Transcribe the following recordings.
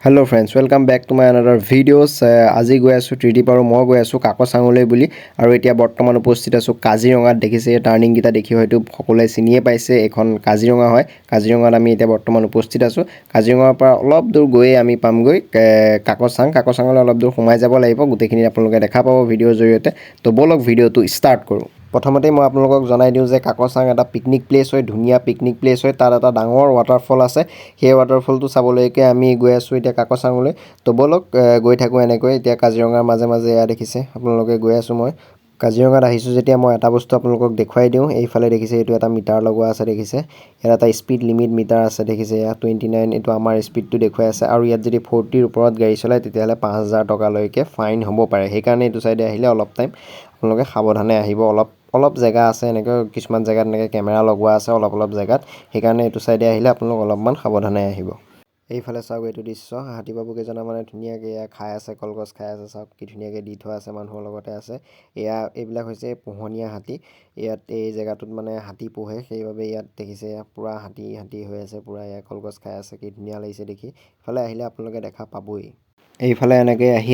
Hello friends, welcome back to my another videos. আজি গৈ আছো ত্ৰিদীপ আৰু মই গৈ আছো কাকচাঙলৈ বুলি আৰু এতিয়া বৰ্তমান উপস্থিত আছো কাজিৰঙাত। দেখিছে টাৰ্নিং গিটা দেখি হয়তো সকলোৱে চিনিয়ে পাইছে, এখন কাজিৰঙা হয়। কাজিৰঙাত আমি এতিয়া বৰ্তমান উপস্থিত আছো। কাজিৰঙাৰ পৰা অলপ দূৰ গৈ আমি পামগৈ কাকচাঙলৈ অলপ দূৰ সোমাই যাব লাগিব। গোটেইখিনি আপোনালোকে দেখা পাব ভিডিঅ'ৰ জৰিয়তে। তো বলক ভিডিঅ'টো ষ্টাৰ্ট কৰোঁ। প্ৰথমতে মই আপোনালোকক জনাই দিওঁ যে কাকচাং এটা পিকনিক প্লেচ হয়, ধুনীয়া পিকনিক প্লেচ হয়। তাত এটা ডাঙৰ ৱাটাৰফল আছে। সেই ৱাটাৰফলটো চাবলৈকে আমি গৈ আছো এতিয়া কাকচাঙলৈ। তো বলক গৈ থাকোঁ এনেকৈ। এতিয়া কাজিৰঙাৰ মাজে মাজে এয়া দেখিছে আপোনালোকে, গৈ আছোঁ মই কাজিৰঙাত আহিছোঁ যেতিয়া মই এটা বস্তু আপোনালোকক দেখুৱাই দিওঁ। এইফালে দেখিছে এইটো এটা মিটাৰ লগোৱা আছে, দেখিছে ইয়াত এটা স্পীড লিমিট মিটাৰ আছে, দেখিছে ইয়াত 29 এইটো আমাৰ স্পীডটো দেখুৱাই আছে। আৰু ইয়াত যদি 40ৰ ওপৰত গাড়ী চলায় তেতিয়াহ'লে 5,000 টকালৈকে ফাইন হ'ব পাৰে। সেইকাৰণে এইটো চাইডে আহিলে অলপ টাইম আপোনালোকে সাৱধানে আহিব। অলপ জেগা আছে এনেকৈ, কিছুমান জেগাত এনেকৈ কেমেৰা লগোৱা আছে অলপ জেগাত। সেইকাৰণে এইটো চাইডে আহিলে আপোনালোক অলপমান সাৱধানে আহিব। এইফালে চাওক এইটো দৃশ্য, হাতী বাবু কেইজনা মানে ধুনীয়াকৈ এয়া খাই আছে, কলগছ খাই আছে। চাওক কি ধুনীয়াকৈ দি থোৱা আছে, মানুহৰ লগতে আছে। এইবিলাক হৈছে পোহনীয়া হাতী। ইয়াত এই জেগাটোত মানে হাতী পোহে, সেইবাবে ইয়াত দেখিছে পূৰা হাতী হৈ আছে, পূৰা এয়া কলগছ খাই আছে। কি ধুনীয়া লাগিছে দেখি। ইফালে আহিলে আপোনালোকে দেখা পাবই। এইফালে এনেকৈ আহি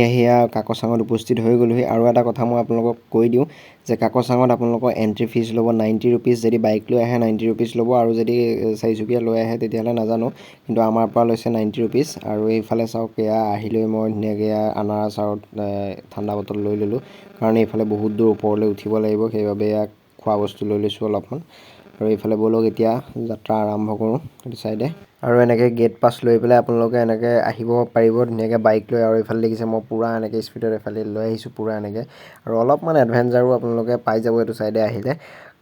কাকচাঙত উপস্থিত হৈ গ'লোহি। আৰু এটা কথা মই আপোনালোকক কৈ দিওঁ যে কাকচাঙত আপোনালোকৰ এণ্ট্ৰি ফিজ ল'ব 90 ৰুপিজ। যদি বাইক লৈ আহে 90 ৰুপিজ ল'ব, আৰু যদি চাৰিচকীয়া লৈ আহে তেতিয়াহ'লে নাজানো, কিন্তু আমাৰ পৰা লৈছে 90 ৰুপিজ। আৰু এইফালে চাওক, এয়া আহিলৈ মই ধুনীয়াকৈ আনাৰস আৰু ঠাণ্ডা বটল লৈ ল'লোঁ, কাৰণ এইফালে বহুত দূৰ ওপৰলৈ উঠিব লাগিব। সেইবাবে ইয়াক খোৱা বস্তু লৈ লৈছোঁ অলপমান। আৰু এইফালে ব'লক এতিয়া যাত্ৰা আৰম্ভ কৰোঁ এইটো চাইডে। আৰু এনেকৈ গেট পাছ লৈ পেলাই আপোনালোকে এনেকৈ আহিব পাৰিব ধুনীয়াকৈ বাইক লৈ। আৰু এইফালে দেখিছে মই পূৰা এনেকৈ স্পীডত এইফালে লৈ আহিছোঁ পূৰা এনেকৈ। আৰু অলপমান এডভেঞ্চাৰো আপোনালোকে পাই যাব এইটো চাইডে আহিলে।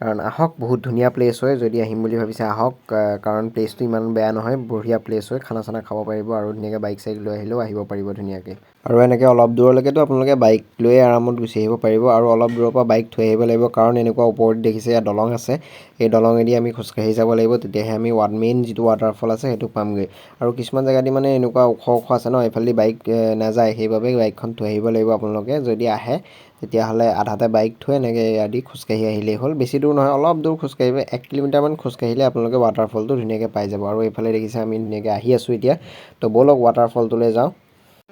কাৰণ আহক, বহুত ধুনীয়া প্লেচ হয়। যদি আহিম বুলি ভাবিছে আহক, কাৰণ প্লেচটো ইমান বেয়া নহয়, বঢ়িয়া প্লেচ হয়। খানা চানা খাব পাৰিব আৰু ধুনীয়াকৈ বাইক চাইক লৈ আহিলেও আহিব পাৰিব ধুনীয়াকৈ। আৰু এনেকৈ অলপ দূৰলৈকেতো আপোনালোকে বাইক লৈয়ে আৰামত গুচি আহিব পাৰিব। আৰু অলপ দূৰৰ পৰা বাইক থৈ আহিব লাগিব, কাৰণ এনেকুৱা ওপৰত দেখিছে ইয়াত দলং আছে। এই দলঙেদি আমি খোজকাঢ়ি যাব লাগিব, তেতিয়াহে আমি মেইন যিটো ৱাটাৰফল আছে সেইটো পামগৈ। আৰু কিছুমান জেগাদি মানে এনেকুৱা ওখ আছে ন, এইফালেদি বাইক নাযায়, সেইবাবে বাইকখন থৈ আহিব লাগিব আপোনালোকে। যদি আহে তেতিয়াহ'লে আধাতে বাইক থৈ এনেকৈ ইয়াদি খোজকাঢ়ি আহিলেই হ'ল। বেছি দূৰ নহয়, অলপ দূৰ খোজকাঢ়িব, 1 কিলোমিটাৰমান খোজকাঢ়িলে আপোনালোকে ৱাটাৰফলটো ধুনীয়াকৈ পাই যাব। আৰু এইফালে দেখিছে আমি ধুনীয়াকৈ আহি আছোঁ এতিয়া। তো ব'লক ৱাটাৰফলটোলৈ যাওঁ।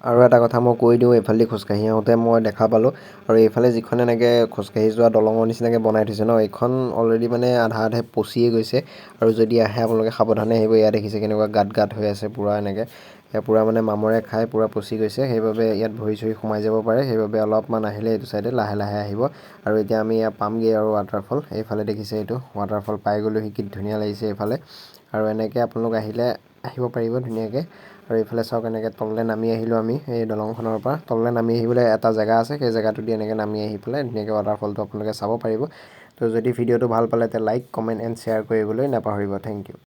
আৰু এটা কথা মই কৈ দিওঁ, এইফালেদি খোজকাঢ়ি আহোঁতে মই দেখা পালোঁ, আৰু এইফালে যিখন এনেকৈ খোজকাঢ়ি যোৱা দলঙৰ নিচিনাকৈ বনাই থৈছে ন, এইখন অলৰেডি মানে আধা পচিয়ে গৈছে। আৰু যদি আহে আপোনালোকে সাৱধানে আহিব। ইয়াত দেখিছে কেনেকুৱা গাঁত হৈ আছে পূৰা এনেকৈ, পূৰা মানে মামৰে খাই পূৰা পচি গৈছে। সেইবাবে ইয়াত ভৰি চৰি সোমাই যাব পাৰে। সেইবাবে অলপমান আহিলে এইটো চাইডে লাহে আহিব। আৰু এতিয়া আমি ইয়াত পামগৈ আৰু ৱাটাৰফল। এইফালে দেখিছে এইটো ৱাটাৰফল পাই গ'লোহি, কি ধুনীয়া লাগিছে এইফালে। আৰু এনেকৈ আপোনালোক আহিব পাৰিব ধুনীয়াকৈ। আৰু এইফালে চাওক, এনেকৈ তললৈ নামি আহিলোঁ আমি এই দলংখনৰ পৰা। তললৈ নামি আহিবলৈ এটা জেগা আছে, সেই জেগাটো দি এনেকৈ নামি আহি পেলাই ধুনীয়াকৈ ৱাটাৰফলটো আপোনালোকে চাব পাৰিব। তো যদি ভিডিঅ'টো ভাল পালে তে লাইক, কমেণ্ট এণ্ড শ্বেয়াৰ কৰিবলৈ নাপাহৰিব। Thank U.